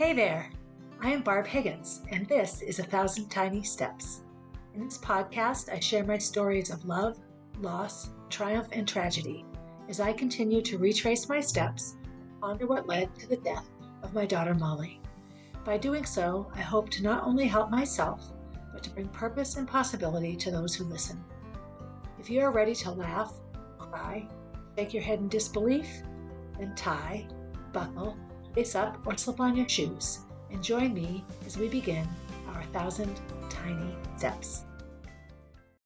Hey there, I am Barb Higgins, and this is 1,000 Tiny Steps. In this podcast, I share my stories of love, loss, triumph, and tragedy as I continue to retrace my steps and ponder what led to the death of my daughter Molly. By doing so, I hope to not only help myself, but to bring purpose and possibility to those who listen. If you are ready to laugh, cry, shake your head in disbelief, then tie, buckle, face up, or slip on your shoes and join me as we begin our 1,000 Tiny Steps.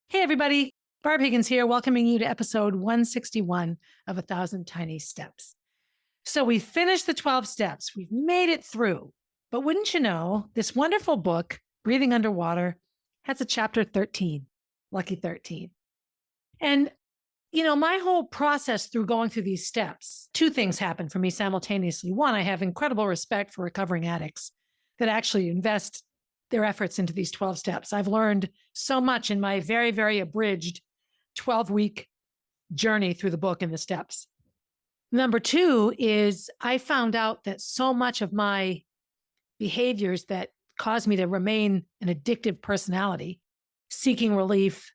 Hey everybody, Barb Higgins here, welcoming you to episode 161 of 1,000 Tiny Steps. So we finished the 12 steps, we've made it through, but wouldn't you know, this wonderful book, Breathing Underwater, has a chapter 13, lucky 13. And my whole process through going through these steps, two things happen for me simultaneously. One, I have incredible respect for recovering addicts that actually invest their efforts into these 12 steps. I've learned so much in my very, very abridged 12-week journey through the book and the steps. Number two is I found out that so much of my behaviors that caused me to remain an addictive personality, seeking relief,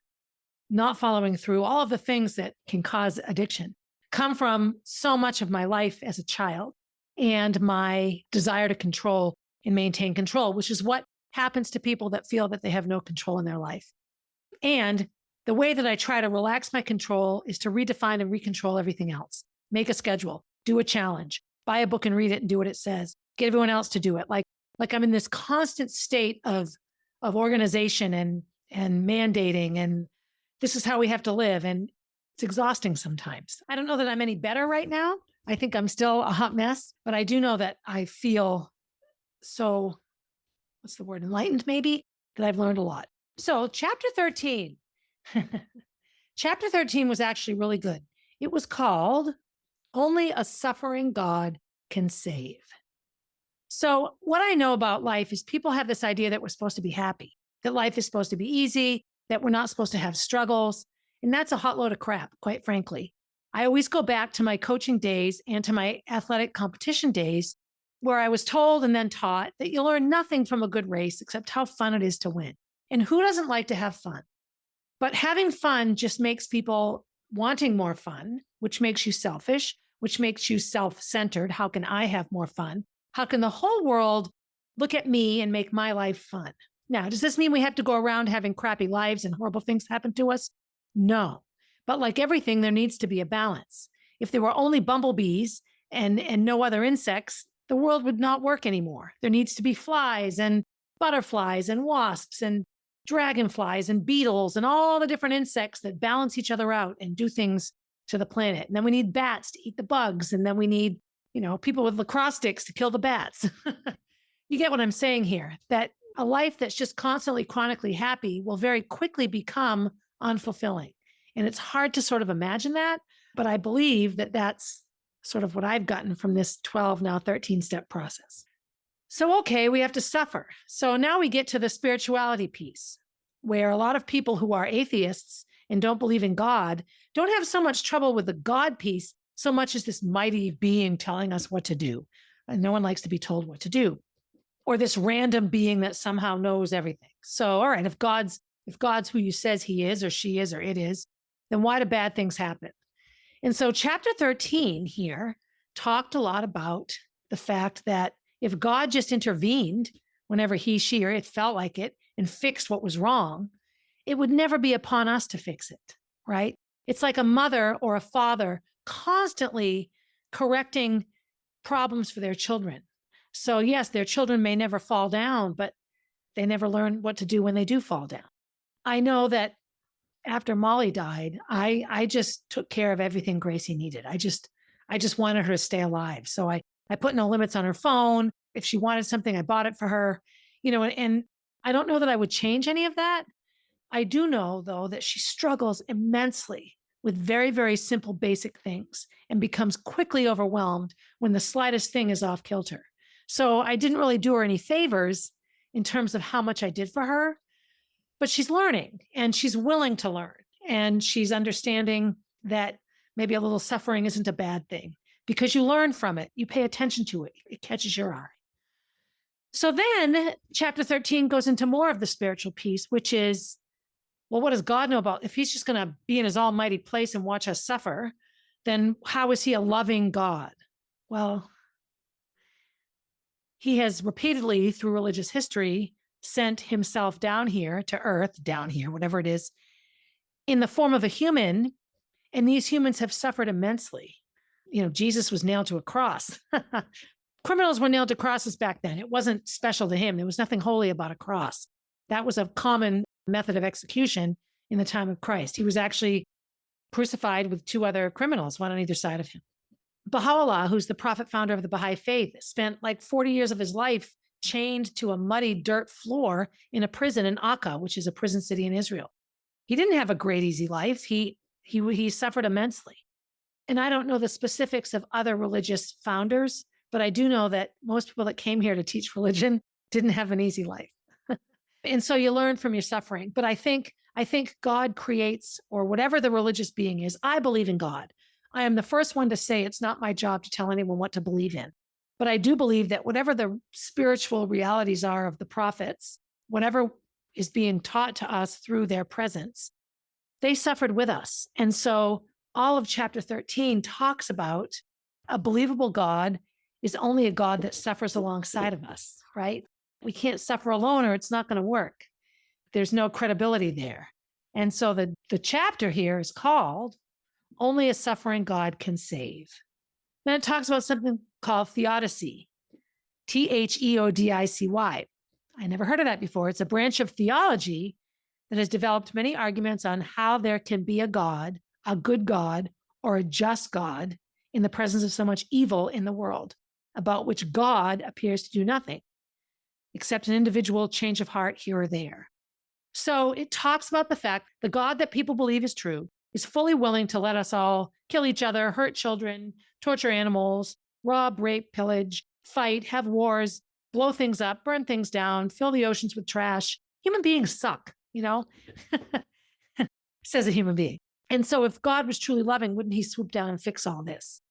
not following through, all of the things that can cause addiction come from so much of my life as a child and my desire to control and maintain control, which is what happens to people that feel that they have no control in their life. And the way that I try to relax my control is to redefine and recontrol everything else. Make a schedule, do a challenge, buy a book and read it and do what it says, get everyone else to do it. Like I'm in this constant state of organization and mandating, and this is how we have to live. And it's exhausting sometimes. I don't know that I'm any better right now. I think I'm still a hot mess, but I do know that I feel so, enlightened maybe, that I've learned a lot. So chapter 13, chapter 13 was actually really good. It was called Only a Suffering God Can Save. So what I know about life is people have this idea that we're supposed to be happy, that life is supposed to be easy, that we're not supposed to have struggles. And that's a hot load of crap, quite frankly. I always go back to my coaching days and to my athletic competition days where I was told and then taught that you learn nothing from a good race except how fun it is to win. And who doesn't like to have fun? But having fun just makes people wanting more fun, which makes you selfish, which makes you self-centered. How can I have more fun? How can the whole world look at me and make my life fun? Now, does this mean we have to go around having crappy lives and horrible things happen to us? No. But like everything, there needs to be a balance. If there were only bumblebees and no other insects, the world would not work anymore. There needs to be flies and butterflies and wasps and dragonflies and beetles and all the different insects that balance each other out and do things to the planet. And then we need bats to eat the bugs. And then we need, people with lacrosse sticks to kill the bats. You get what I'm saying here, that a life that's just constantly chronically happy will very quickly become unfulfilling. And it's hard to sort of imagine that, but I believe that that's sort of what I've gotten from this 12, now 13-step process. So, okay, we have to suffer. So now we get to the spirituality piece, where a lot of people who are atheists and don't believe in God don't have so much trouble with the God piece so much as this mighty being telling us what to do. And no one likes to be told what to do. Or this random being that somehow knows everything. So, all right, if God's who you says he is or she is or it is, then why do bad things happen? And so chapter 13 here talked a lot about the fact that if God just intervened whenever he, she, or it felt like it and fixed what was wrong, it would never be upon us to fix it, right? It's like a mother or a father constantly correcting problems for their children. So yes, their children may never fall down, but they never learn what to do when they do fall down. I know that after Molly died, I just took care of everything Gracie needed. I just wanted her to stay alive. So I put no limits on her phone. If she wanted something, I bought it for her, and I don't know that I would change any of that. I do know, though, that she struggles immensely with very, very simple, basic things and becomes quickly overwhelmed when the slightest thing is off kilter. So I didn't really do her any favors in terms of how much I did for her, but she's learning and she's willing to learn. And she's understanding that maybe a little suffering isn't a bad thing because you learn from it. You pay attention to it. It catches your eye. So then chapter 13 goes into more of the spiritual piece, which is, well, what does God know about? If he's just going to be in his almighty place and watch us suffer, then how is he a loving God? Well, he has repeatedly through religious history sent himself down here to earth, down here, whatever it is, in the form of a human. And these humans have suffered immensely. Jesus was nailed to a cross. Criminals were nailed to crosses back then. It wasn't special to him. There was nothing holy about a cross. That was a common method of execution in the time of Christ. He was actually crucified with two other criminals, one on either side of him. Baha'u'llah, who's the prophet founder of the Baha'i faith, spent like 40 years of his life chained to a muddy dirt floor in a prison in Akka, which is a prison city in Israel. He didn't have a great, easy life. He suffered immensely. And I don't know the specifics of other religious founders, but I do know that most people that came here to teach religion didn't have an easy life. And so you learn from your suffering. But I think God creates, or whatever the religious being is, I believe in God. I am the first one to say it's not my job to tell anyone what to believe in. But I do believe that whatever the spiritual realities are of the prophets, whatever is being taught to us through their presence, they suffered with us. And so all of chapter 13 talks about a believable God is only a God that suffers alongside of us, right? We can't suffer alone or it's not going to work. There's no credibility there. And so the chapter here is called Only a Suffering God Can Save. Then it talks about something called theodicy, Theodicy. I never heard of that before. It's a branch of theology that has developed many arguments on how there can be a God, a good God, or a just God in the presence of so much evil in the world, about which God appears to do nothing, except an individual change of heart here or there. So it talks about the fact the God that people believe is true is fully willing to let us all kill each other, hurt children, torture animals, rob, rape, pillage, fight, have wars, blow things up, burn things down, fill the oceans with trash. Human beings suck, says a human being. And so if God was truly loving, wouldn't he swoop down and fix all this?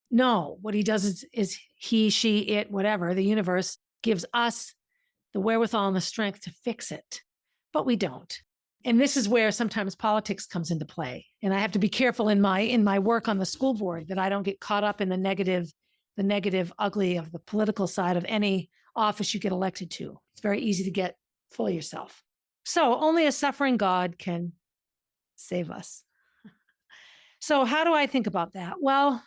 No, what he does is he, she, it, whatever, the universe gives us the wherewithal and the strength to fix it, but we don't. And this is where sometimes politics comes into play. And I have to be careful in my work on the school board that I don't get caught up in the negative, ugly of the political side of any office you get elected to. It's very easy to get full of yourself. So only a suffering God can save us. So how do I think about that? Well,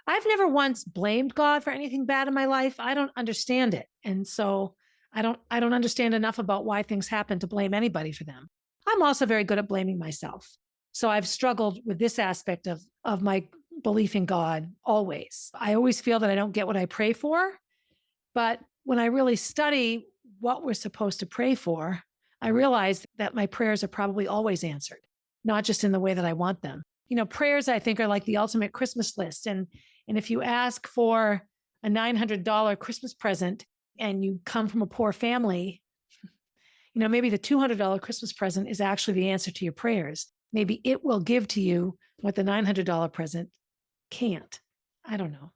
I've never once blamed God for anything bad in my life. I don't understand it. And so I don't understand enough about why things happen to blame anybody for them. I'm also very good at blaming myself. So I've struggled with this aspect of my belief in God always. I always feel that I don't get what I pray for. But when I really study what we're supposed to pray for, I realize that my prayers are probably always answered, not just in the way that I want them. Prayers, I think, are like the ultimate Christmas list. And if you ask for a $900 Christmas present and you come from a poor family, maybe the $200 Christmas present is actually the answer to your prayers. Maybe it will give to you what the $900 present can't. I don't know.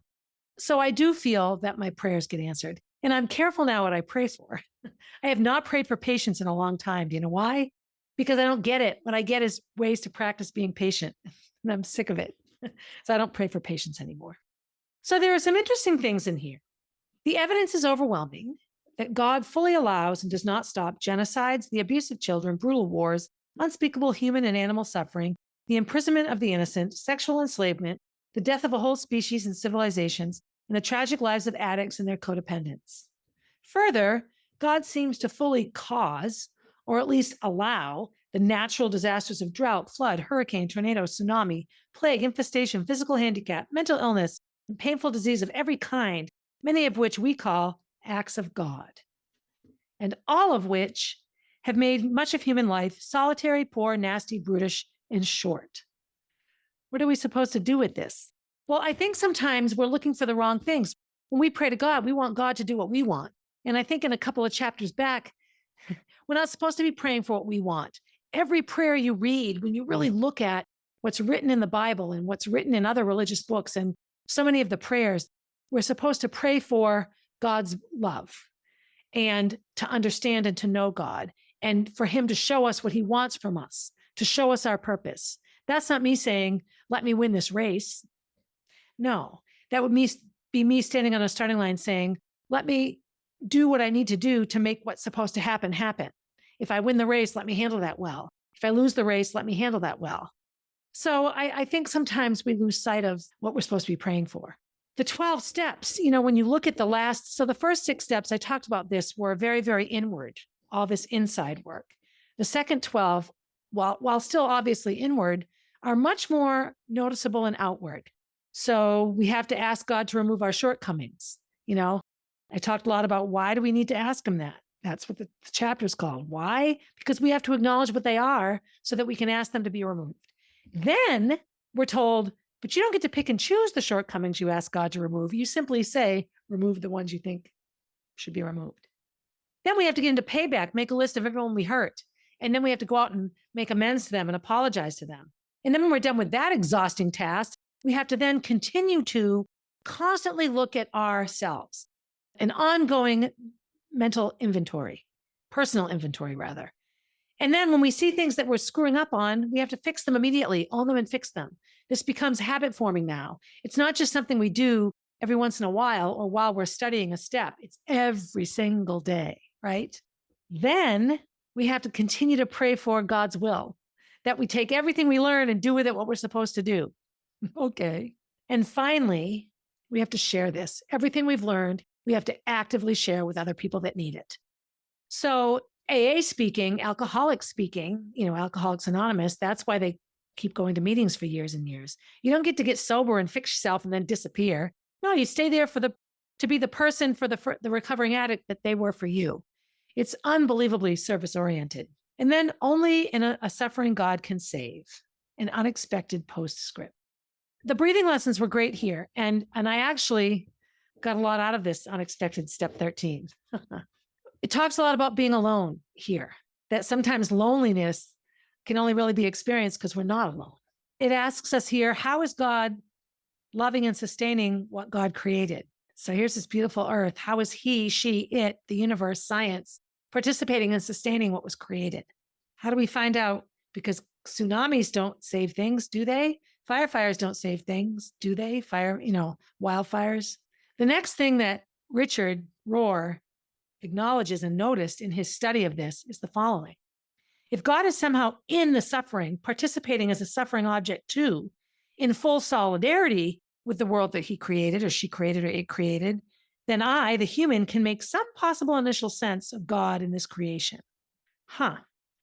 So I do feel that my prayers get answered. And I'm careful now what I pray for. I have not prayed for patience in a long time. Do you know why? Because I don't get it. What I get is ways to practice being patient. And I'm sick of it. So I don't pray for patience anymore. So there are some interesting things in here. The evidence is overwhelming that God fully allows and does not stop genocides, the abuse of children, brutal wars, unspeakable human and animal suffering, the imprisonment of the innocent, sexual enslavement, the death of a whole species and civilizations, and the tragic lives of addicts and their codependents. Further, God seems to fully cause, or at least allow, the natural disasters of drought, flood, hurricane, tornado, tsunami, plague, infestation, physical handicap, mental illness, and painful disease of every kind, many of which we call acts of God, and all of which have made much of human life solitary, poor, nasty, brutish, and short. What are we supposed to do with this? Well, I think sometimes we're looking for the wrong things. When we pray to God, we want God to do what we want. And I think in a couple of chapters back, we're not supposed to be praying for what we want. Every prayer you read, when you really look at what's written in the Bible and what's written in other religious books, and so many of the prayers, we're supposed to pray for God's love. and to understand and to know God, and for him to show us what he wants from us, to show us our purpose. That's not me saying, let me win this race. No, that would be me standing on a starting line saying, let me do what I need to do to make what's supposed to happen, happen. If I win the race, let me handle that well. If I lose the race, let me handle that well. So I think sometimes we lose sight of what we're supposed to be praying for. The 12 steps, when you look at the first 6 steps, I talked about this, were very, very inward, all this inside work. The second 12, while still obviously inward, are much more noticeable and outward. So we have to ask God to remove our shortcomings. I talked a lot about why do we need to ask him that? That's what the chapter is called. Why? Because we have to acknowledge what they are so that we can ask them to be removed. Then we're told, but you don't get to pick and choose the shortcomings you ask God to remove. You simply say, remove the ones you think should be removed. Then we have to get into payback, make a list of everyone we hurt. And then we have to go out and make amends to them and apologize to them. And then when we're done with that exhausting task, we have to then continue to constantly look at ourselves, an ongoing mental inventory, personal inventory rather. And then when we see things that we're screwing up on, we have to fix them immediately, own them and fix them. This becomes habit forming now. It's not just something we do every once in a while or while we're studying a step. It's every single day, right? Then we have to continue to pray for God's will, that we take everything we learn and do with it what we're supposed to do. Okay. And finally, we have to share this. Everything we've learned, we have to actively share with other people that need it. So AA speaking, alcoholics speaking, Alcoholics Anonymous, that's why they keep going to meetings for years and years. You don't get sober and fix yourself and then disappear. No, you stay there to be the person for the recovering addict that they were for you. It's unbelievably service oriented. And then only in a suffering God can save. An unexpected postscript. The breathing lessons were great here. And I actually got a lot out of this unexpected step 13. It talks a lot about being alone here, that sometimes loneliness can only really be experienced because we're not alone. It asks us here, how is God loving and sustaining what God created? So here's this beautiful earth. How is he, she, it, the universe, science, participating and sustaining what was created? How do we find out? Because tsunamis don't save things, do they? Firefighters don't save things, do they? Wildfires. The next thing that Richard Rohr acknowledges and noticed in his study of this is the following. If God is somehow in the suffering, participating as a suffering object too, in full solidarity with the world that he created or she created or it created, then I, the human, can make some possible initial sense of God in this creation.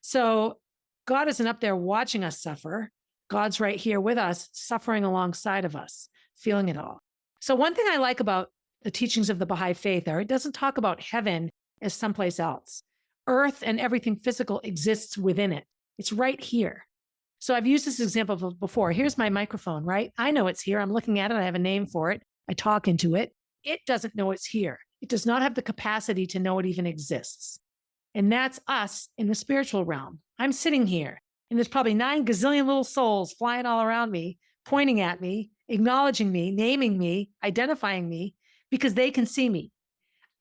So God isn't up there watching us suffer. God's right here with us, suffering alongside of us, feeling it all. So one thing I like about the teachings of the Baha'i faith are it doesn't talk about heaven as someplace else. Earth and everything physical exists within it. It's right here. So I've used this example before. Here's my microphone, right? I know it's here. I'm looking at it. I have a name for it. I talk into it. It doesn't know it's here. It does not have the capacity to know it even exists. And that's us in the spiritual realm. I'm sitting here, and there's probably 9 gazillion little souls flying all around me, pointing at me, acknowledging me, naming me, identifying me, because they can see me.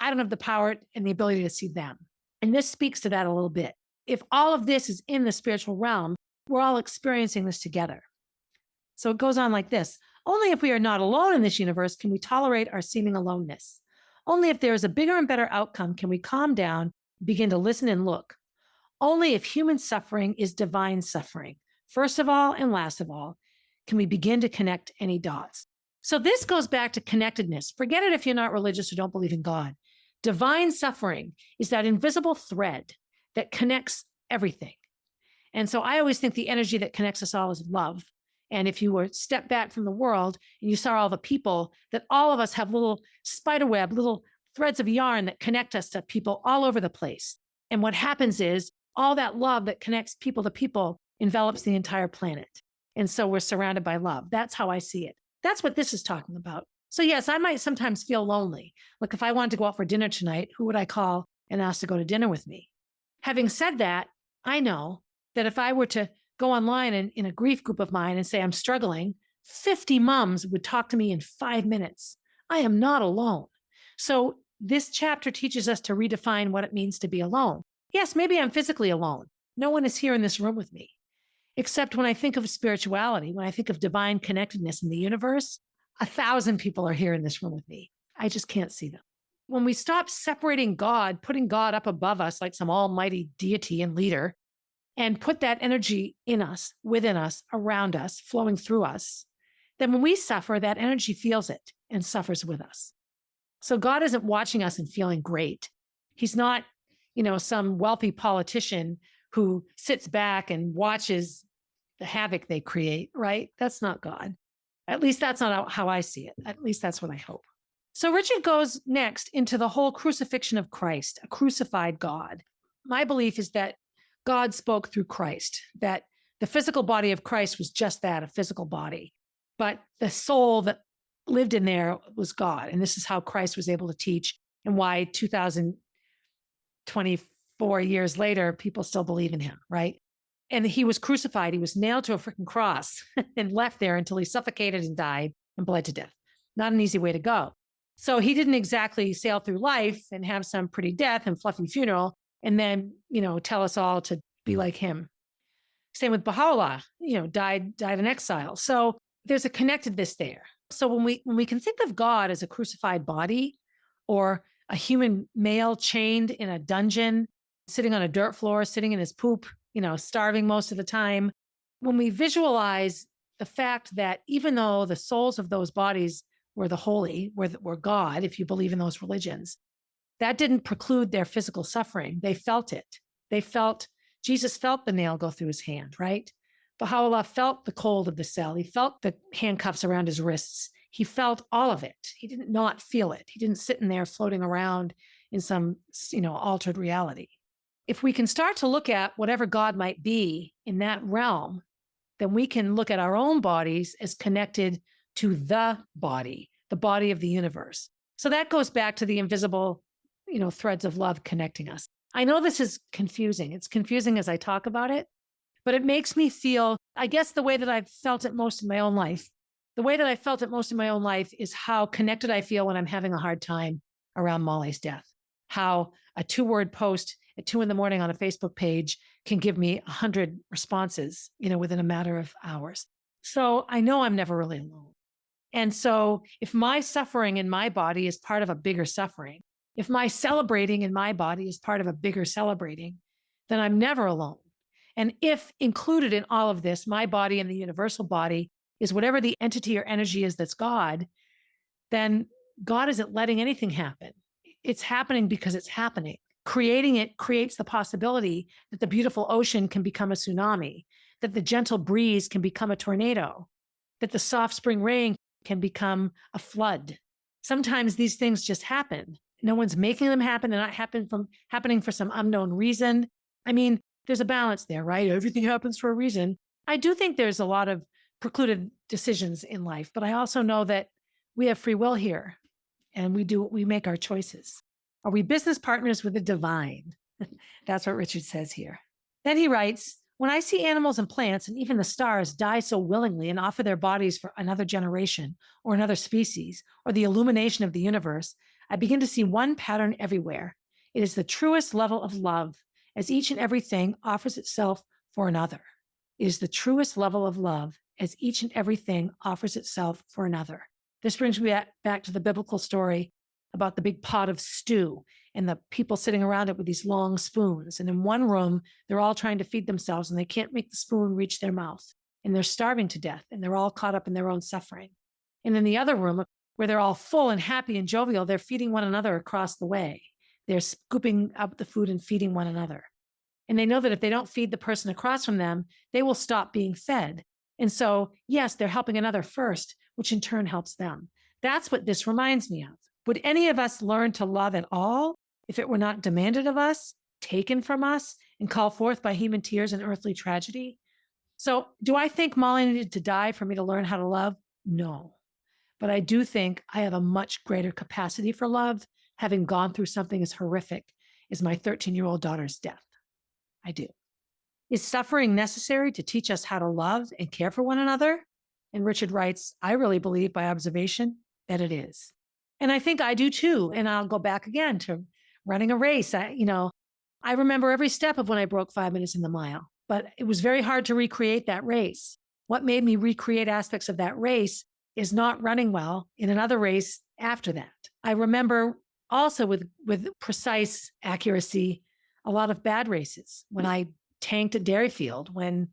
I don't have the power and the ability to see them. And this speaks to that a little bit. If all of this is in the spiritual realm, we're all experiencing this together. So it goes on like this. Only if we are not alone in this universe can we tolerate our seeming aloneness. Only if there is a bigger and better outcome can we calm down, begin to listen and look. Only if human suffering is divine suffering, first of all and last of all, can we begin to connect any dots. So this goes back to connectedness. Forget it if you're not religious or don't believe in God. Divine suffering is that invisible thread that connects everything. And so I always think the energy that connects us all is love. And if you were step back from the world and you saw all the people, that all of us have little spider web, little threads of yarn that connect us to people all over the place. And what happens is all that love that connects people to people envelops the entire planet. And so we're surrounded by love. That's how I see it. That's what this is talking about. So yes, I might sometimes feel lonely. Like if I wanted to go out for dinner tonight, who would I call and ask to go to dinner with me? Having said that, I know that if I were to go online and in a grief group of mine and say I'm struggling, 50 moms would talk to me in 5 minutes. I am not alone. So this chapter teaches us to redefine what it means to be alone. Yes, maybe I'm physically alone. No one is here in this room with me. Except when I think of spirituality, when I think of divine connectedness in the universe, 1,000 people are here in this room with me. I just can't see them. When we stop separating God, putting God up above us like some almighty deity and leader, and put that energy in us, within us, around us, flowing through us, then when we suffer, that energy feels it and suffers with us. So God isn't watching us and feeling great. He's not, some wealthy politician who sits back and watches the havoc they create, right? That's not God. At least that's not how I see it. At least that's what I hope. So Richard goes next into the whole crucifixion of Christ, a crucified God. My belief is that God spoke through Christ, that the physical body of Christ was just that, a physical body. But the soul that lived in there was God. And this is how Christ was able to teach and why 2024 years later, people still believe in him, right? And he was crucified. He was nailed to a freaking cross and left there until he suffocated and died and bled to death. Not an easy way to go. So he didn't exactly sail through life and have some pretty death and fluffy funeral and then, tell us all to be like him. Same with Baha'u'llah, died in exile. So there's a connectedness there. So when we can think of God as a crucified body or a human male chained in a dungeon, sitting on a dirt floor, sitting in his poop, starving most of the time, when we visualize the fact that even though the souls of those bodies were the holy, were God, if you believe in those religions, that didn't preclude their physical suffering. They felt it. Jesus felt the nail go through his hand, right? Baha'u'llah felt the cold of the cell. He felt the handcuffs around his wrists. He felt all of it. He didn't not feel it. He didn't sit in there floating around in some, altered reality. If we can start to look at whatever God might be in that realm, then we can look at our own bodies as connected to the body of the universe. So that goes back to the invisible, threads of love connecting us. I know this is confusing. It's confusing as I talk about it, but it makes me feel, I guess the way that I've felt it most in my own life, is how connected I feel when I'm having a hard time around Molly's death. How a 2-word post at 2 a.m. on a Facebook page can give me 100 responses, within a matter of hours. So I know I'm never really alone. And so if my suffering in my body is part of a bigger suffering, if my celebrating in my body is part of a bigger celebrating, then I'm never alone. And if included in all of this, my body and the universal body is whatever the entity or energy is that's God, then God isn't letting anything happen. It's happening because it's happening. Creating it creates the possibility that the beautiful ocean can become a tsunami, that the gentle breeze can become a tornado, that the soft spring rain can become a flood. Sometimes these things just happen. No one's making them happen. They're not happening for some unknown reason. I mean, there's a balance there, right? Everything happens for a reason. I do think there's a lot of precluded decisions in life, but I also know that we have free will here and we make our choices. Are we business partners with the divine? That's what Richard says here. Then he writes, when I see animals and plants and even the stars die so willingly and offer their bodies for another generation or another species or the illumination of the universe, I begin to see one pattern everywhere. It is the truest level of love, as each and everything offers itself for another. It is the truest level of love, as each and everything offers itself for another. This brings me back to the biblical story about the big pot of stew and the people sitting around it with these long spoons. And in one room, they're all trying to feed themselves and they can't make the spoon reach their mouth. And they're starving to death and they're all caught up in their own suffering. And in the other room, where they're all full and happy and jovial, they're feeding one another across the way. They're scooping up the food and feeding one another. And they know that if they don't feed the person across from them, they will stop being fed. And so, yes, they're helping another first, which in turn helps them. That's what this reminds me of. Would any of us learn to love at all if it were not demanded of us, taken from us, and called forth by human tears and earthly tragedy? So do I think Molly needed to die for me to learn how to love? No. But I do think I have a much greater capacity for love, having gone through something as horrific as my 13-year-old daughter's death. I do. Is suffering necessary to teach us how to love and care for one another? And Richard writes, I really believe by observation that it is. And I think I do too. And I'll go back again to running a race. I remember every step of when I broke 5 minutes in the mile, but it was very hard to recreate that race. What made me recreate aspects of that race is not running well in another race after that. I remember also with precise accuracy, a lot of bad races when I tanked at Dairyfield, when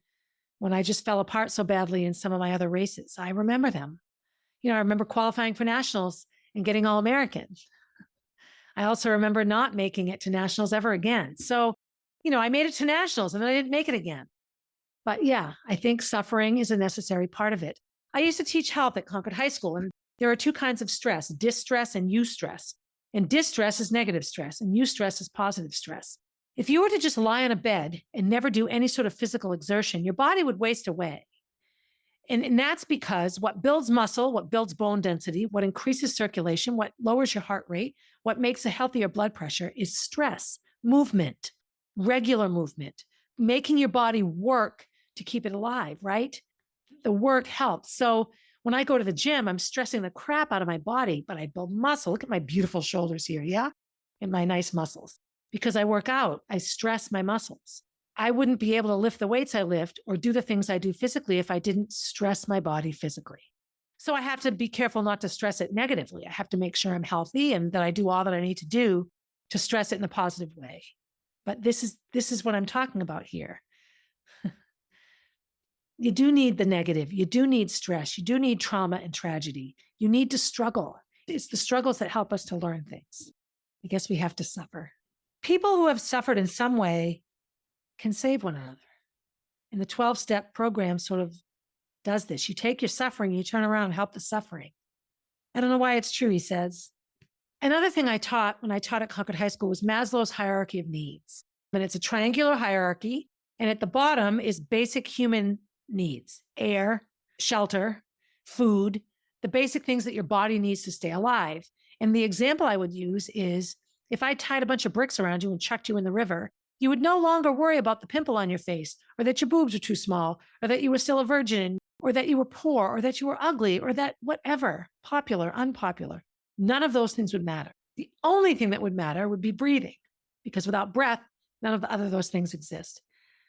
I just fell apart so badly in some of my other races. I remember them. I remember qualifying for nationals and getting All-American. I also remember not making it to nationals ever again. So, I made it to nationals and then I didn't make it again. But yeah, I think suffering is a necessary part of it. I used to teach health at Concord High School, and there are two kinds of stress, distress and eustress. And distress is negative stress, and eustress is positive stress. If you were to just lie on a bed and never do any sort of physical exertion, your body would waste away. And that's because what builds muscle, what builds bone density, what increases circulation, what lowers your heart rate, what makes a healthier blood pressure is stress, movement, regular movement, making your body work to keep it alive, right? The work helps. So when I go to the gym, I'm stressing the crap out of my body, but I build muscle. Look at my beautiful shoulders here, yeah? And my nice muscles. Because I work out, I stress my muscles. I wouldn't be able to lift the weights I lift or do the things I do physically if I didn't stress my body physically. So I have to be careful not to stress it negatively. I have to make sure I'm healthy and that I do all that I need to do to stress it in a positive way. But this is what I'm talking about here. You do need the negative. You do need stress. You do need trauma and tragedy. You need to struggle. It's the struggles that help us to learn things. I guess we have to suffer. People who have suffered in some way can save one another. And the 12-step program sort of does this. You take your suffering, you turn around and help the suffering. I don't know why it's true, he says. Another thing I taught when I taught at Concord High School was Maslow's hierarchy of needs. And it's a triangular hierarchy. And at the bottom is basic human needs: air, shelter, food, the basic things that your body needs to stay alive. And the example I would use is if I tied a bunch of bricks around you and chucked you in the river, you would no longer worry about the pimple on your face, or that your boobs were too small, or that you were still a virgin, or that you were poor, or that you were ugly, or that whatever, popular, unpopular. None of those things would matter. The only thing that would matter would be breathing, because without breath, none of the other those things exist.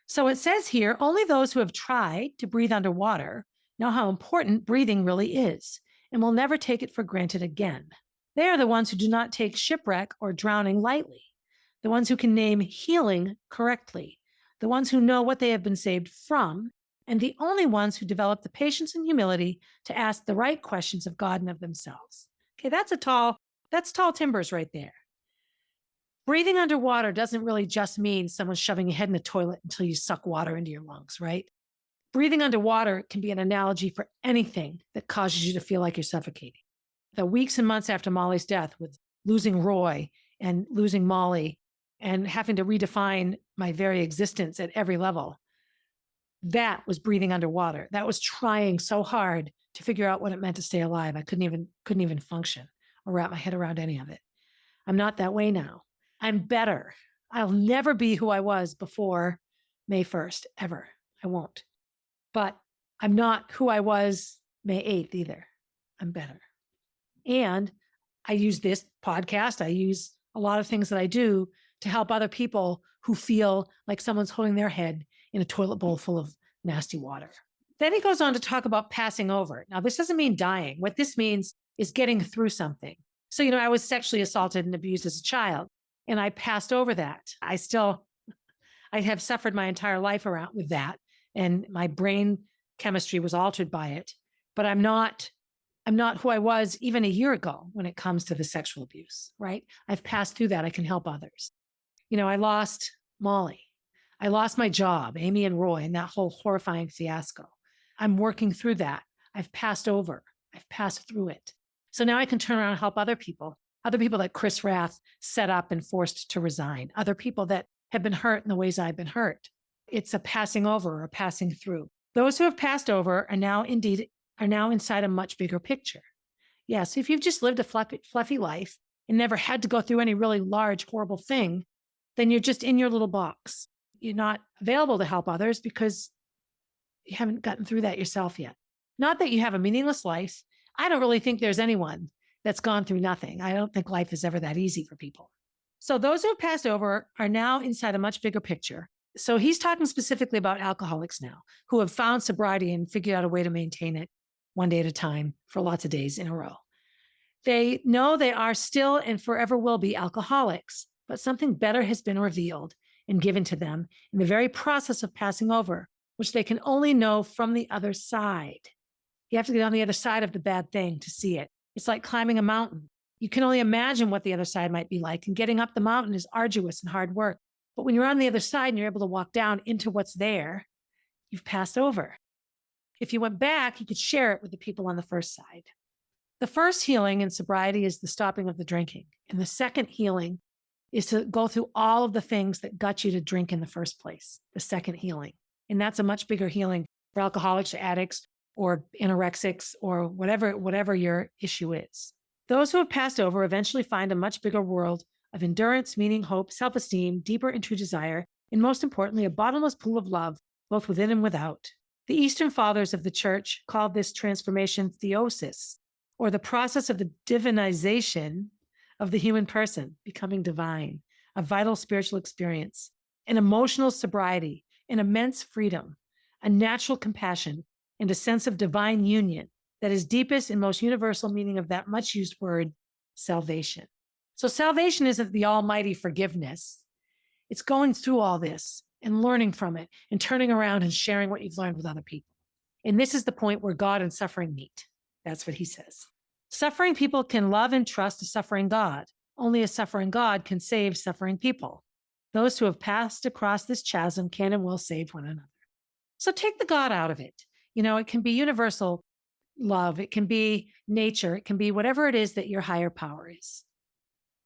So it says here, only those who have tried to breathe underwater know how important breathing really is, and will never take it for granted again. They are the ones who do not take shipwreck or drowning lightly, the ones who can name healing correctly, the ones who know what they have been saved from, and the only ones who develop the patience and humility to ask the right questions of God and of themselves. Okay, that's tall timbers right there. Breathing underwater doesn't really just mean someone shoving your head in a toilet until you suck water into your lungs, right? Breathing underwater can be an analogy for anything that causes you to feel like you're suffocating. The weeks and months after Molly's death, with losing Roy and losing Molly and having to redefine my very existence at every level, that was breathing underwater. That was trying so hard to figure out what it meant to stay alive. I couldn't even function or wrap my head around any of it. I'm not that way now. I'm better. I'll never be who I was before May 1st, ever. I won't. But I'm not who I was May 8th either. I'm better. And I use this podcast. I use a lot of things that I do to help other people who feel like someone's holding their head in a toilet bowl full of nasty water. Then he goes on to talk about passing over. Now, this doesn't mean dying. What this means is getting through something. So, I was sexually assaulted and abused as a child, and I passed over that. I have suffered my entire life around with that, and my brain chemistry was altered by it. But I'm not who I was even a year ago when it comes to the sexual abuse, right? I've passed through that. I can help others. I lost Molly. I lost my job, Amy and Roy, and that whole horrifying fiasco. I'm working through that. I've passed over. I've passed through it. So now I can turn around and help other people that Chris Rath set up and forced to resign, other people that have been hurt in the ways I've been hurt. It's a passing over or a passing through. Those who have passed over are now inside a much bigger picture. Yes, if you've just lived a fluffy life and never had to go through any really large, horrible thing, then you're just in your little box. You're not available to help others because you haven't gotten through that yourself yet. Not that you have a meaningless life. I don't really think there's anyone that's gone through nothing. I don't think life is ever that easy for people. So those who have passed over are now inside a much bigger picture. So he's talking specifically about alcoholics now who have found sobriety and figured out a way to maintain it one day at a time for lots of days in a row. They know they are still and forever will be alcoholics, but something better has been revealed and given to them in the very process of passing over, which they can only know from the other side. You have to get on the other side of the bad thing to see it. It's like climbing a mountain. You can only imagine what the other side might be like, and getting up the mountain is arduous and hard work. But when you're on the other side and you're able to walk down into what's there, you've passed over. If you went back, you could share it with the people on the first side. The first healing in sobriety is the stopping of the drinking. And the second healing is to go through all of the things that got you to drink in the first place, the second healing. And that's a much bigger healing for alcoholics or addicts or anorexics or whatever your issue is. Those who have passed over eventually find a much bigger world of endurance, meaning, hope, self-esteem, deeper and true desire, and most importantly, a bottomless pool of love, both within and without. The Eastern Fathers of the Church called this transformation theosis, or the process of the divinization of the human person, becoming divine, a vital spiritual experience, an emotional sobriety, an immense freedom, a natural compassion, and a sense of divine union that is deepest and most universal meaning of that much used word, salvation. So salvation isn't the almighty forgiveness. It's going through all this and learning from it and turning around and sharing what you've learned with other people. And this is the point where God and suffering meet. That's what he says. Suffering people can love and trust a suffering God. Only a suffering God can save suffering people. Those who have passed across this chasm can and will save one another. So take the God out of it. It can be universal love. It can be nature. It can be whatever it is that your higher power is.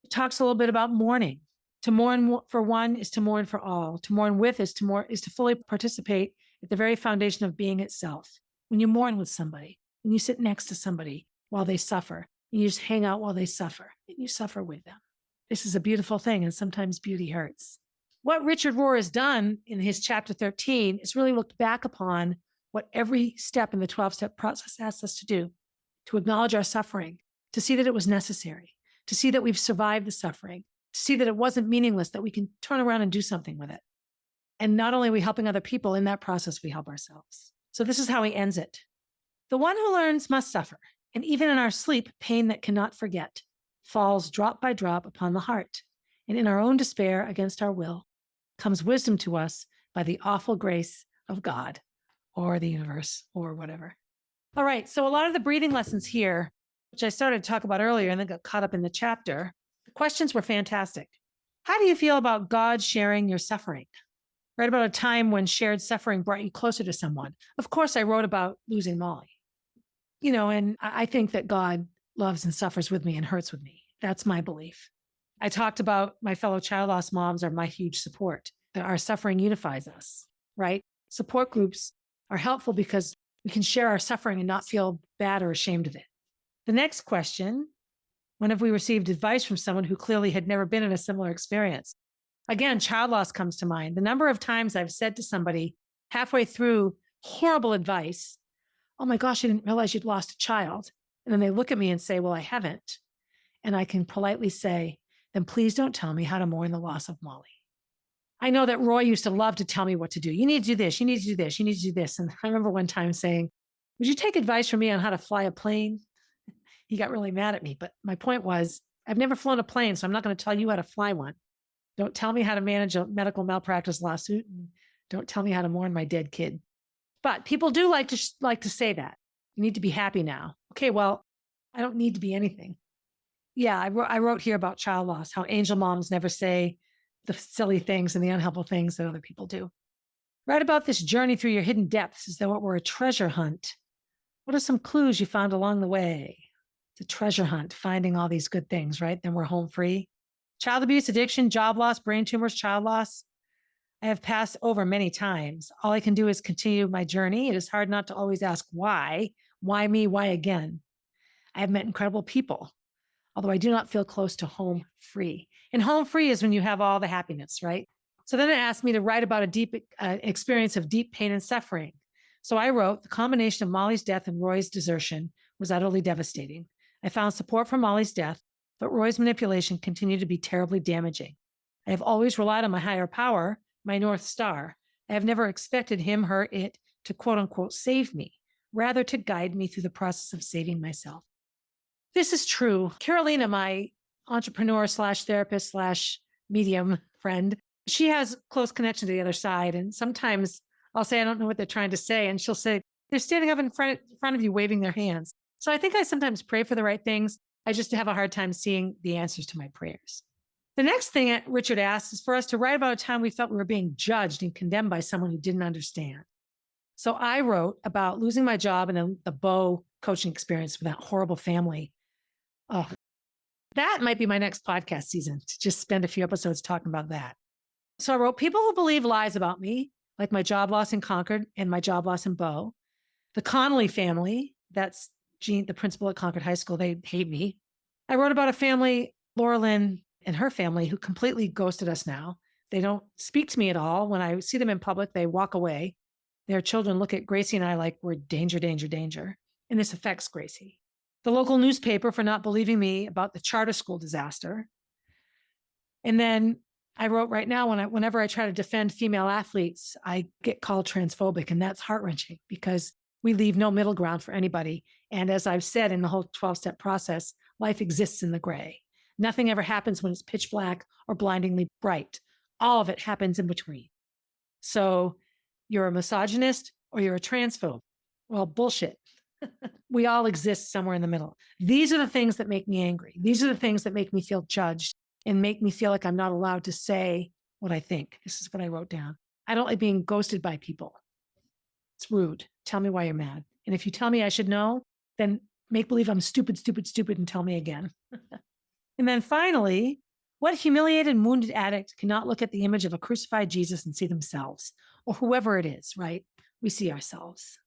It talks a little bit about mourning. To mourn for one is to mourn for all. To mourn with is to fully participate at the very foundation of being itself. When you mourn with somebody, when you sit next to somebody while they suffer, and you just hang out while they suffer, and you suffer with them. This is a beautiful thing, and sometimes beauty hurts. What Richard Rohr has done in his chapter 13 is really looked back upon what every step in the 12-step process asks us to do, to acknowledge our suffering, to see that it was necessary, to see that we've survived the suffering, to see that it wasn't meaningless, that we can turn around and do something with it. And not only are we helping other people, in that process, we help ourselves. So this is how he ends it. The one who learns must suffer, and even in our sleep, pain that cannot forget falls drop by drop upon the heart. And in our own despair against our will comes wisdom to us by the awful grace of God or the universe or whatever. All right, so a lot of the breathing lessons here, which I started to talk about earlier and then got caught up in the chapter, the questions were fantastic. How do you feel about God sharing your suffering? Right about a time when shared suffering brought you closer to someone. Of course, I wrote about losing Molly. And I think that God loves and suffers with me and hurts with me. That's my belief. I talked about my fellow child loss moms are my huge support, that our suffering unifies us, right? Support groups are helpful because we can share our suffering and not feel bad or ashamed of it. The next question, when have we received advice from someone who clearly had never been in a similar experience? Again, child loss comes to mind. The number of times I've said to somebody halfway through horrible advice, oh my gosh, I didn't realize you'd lost a child. And then they look at me and say, well, I haven't. And I can politely say, then please don't tell me how to mourn the loss of Molly. I know that Roy used to love to tell me what to do. You need to do this. You need to do this. You need to do this. And I remember one time saying, would you take advice from me on how to fly a plane? He got really mad at me. But my point was, I've never flown a plane, so I'm not going to tell you how to fly one. Don't tell me how to manage a medical malpractice lawsuit. And don't tell me how to mourn my dead kid. But people do like to say that. You need to be happy now. Okay, well, I don't need to be anything. Yeah, I wrote here about child loss, how angel moms never say the silly things and the unhelpful things that other people do. Write about this journey through your hidden depths as though it were a treasure hunt. What are some clues you found along the way? It's a treasure hunt, finding all these good things, right? Then we're home free. Child abuse, addiction, job loss, brain tumors, child loss. I have passed over many times. All I can do is continue my journey. It is hard not to always ask why. Why me? Why again? I have met incredible people, although I do not feel close to home free. And home free is when you have all the happiness, right? So then it asked me to write about a deep experience of deep pain and suffering. So I wrote, the combination of Molly's death and Roy's desertion was utterly devastating. I found support from Molly's death, but Roy's manipulation continued to be terribly damaging. I have always relied on my higher power, my North Star. I have never expected him, her, it to quote unquote save me, rather to guide me through the process of saving myself. This is true. Carolina, my entrepreneur slash therapist slash medium friend, she has close connection to the other side. And sometimes I'll say, I don't know what they're trying to say. And she'll say, they're standing up in front of you, waving their hands. So I think I sometimes pray for the right things. I just have a hard time seeing the answers to my prayers. The next thing Richard asks is for us to write about a time we felt we were being judged and condemned by someone who didn't understand. So I wrote about losing my job and then the Bo coaching experience with that horrible family. Oh, that might be my next podcast season, to just spend a few episodes talking about that. So I wrote, people who believe lies about me, like my job loss in Concord and my job loss in Bo. The Connolly family, that's Jean, the principal at Concord High School, they hate me. I wrote about a family, Laura Lynn and her family, who completely ghosted us now. They don't speak to me at all. When I see them in public, they walk away. Their children look at Gracie and I like we're danger, danger, danger. And this affects Gracie. The local newspaper for not believing me about the charter school disaster. And then I wrote right now, whenever I try to defend female athletes, I get called transphobic, and that's heart-wrenching because we leave no middle ground for anybody. And as I've said in the whole 12-step process, life exists in the gray. Nothing ever happens when it's pitch black or blindingly bright. All of it happens in between. So you're a misogynist or you're a transphobe. Well, bullshit. We all exist somewhere in the middle. These are the things that make me angry. These are the things that make me feel judged and make me feel like I'm not allowed to say what I think. This is what I wrote down. I don't like being ghosted by people. It's rude. Tell me why you're mad. And if you tell me I should know, then make believe I'm stupid, stupid, stupid and tell me again. And then finally, what humiliated and wounded addict cannot look at the image of a crucified Jesus and see themselves, or whoever it is, right? We see ourselves.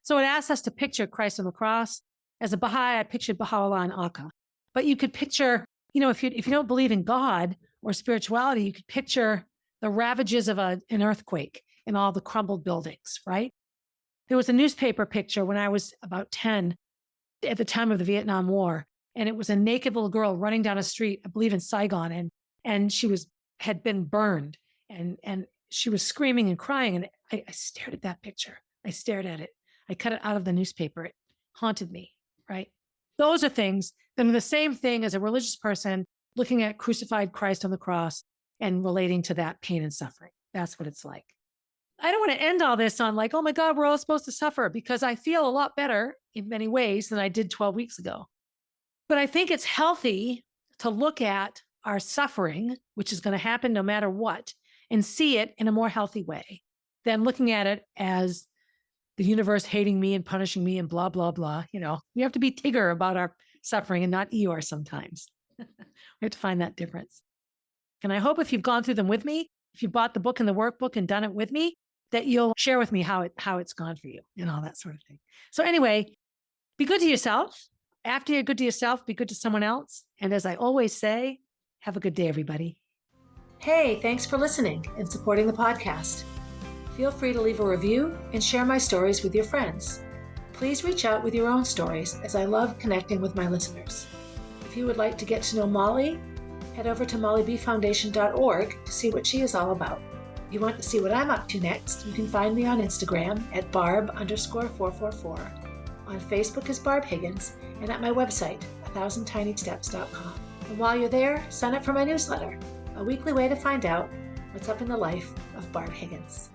So it asks us to picture Christ on the cross. As a Baha'i, I pictured Baha'u'llah and Akka. But you could picture, if you don't believe in God or spirituality, you could picture the ravages of an earthquake and all the crumbled buildings, right? There was a newspaper picture when I was about 10 at the time of the Vietnam War, and it was a naked little girl running down a street, I believe in Saigon, and she had been burned, and she was screaming and crying, and I stared at that picture. I stared at it. I cut it out of the newspaper. It haunted me, right? Those are things that are the same thing as a religious person looking at crucified Christ on the cross and relating to that pain and suffering. That's what it's like. I don't want to end all this on like, oh my God, we're all supposed to suffer, because I feel a lot better in many ways than I did 12 weeks ago. But I think it's healthy to look at our suffering, which is going to happen no matter what, and see it in a more healthy way than looking at it as the universe hating me and punishing me and blah, blah, blah. We have to be Tigger about our suffering and not Eeyore sometimes. We have to find that difference. And I hope if you've gone through them with me, if you bought the book and the workbook and done it with me, that you'll share with me how it's gone for you and all that sort of thing. So anyway, be good to yourself. After you're good to yourself, be good to someone else. And as I always say, have a good day, everybody. Hey, thanks for listening and supporting the podcast. Feel free to leave a review and share my stories with your friends. Please reach out with your own stories, as I love connecting with my listeners. If you would like to get to know Molly, head over to mollybfoundation.org to see what she is all about. If you want to see what I'm up to next, you can find me on Instagram at barb_444, on Facebook as Barb Higgins, and at my website, 1000tinysteps.com. And while you're there, sign up for my newsletter, a weekly way to find out what's up in the life of Barb Higgins.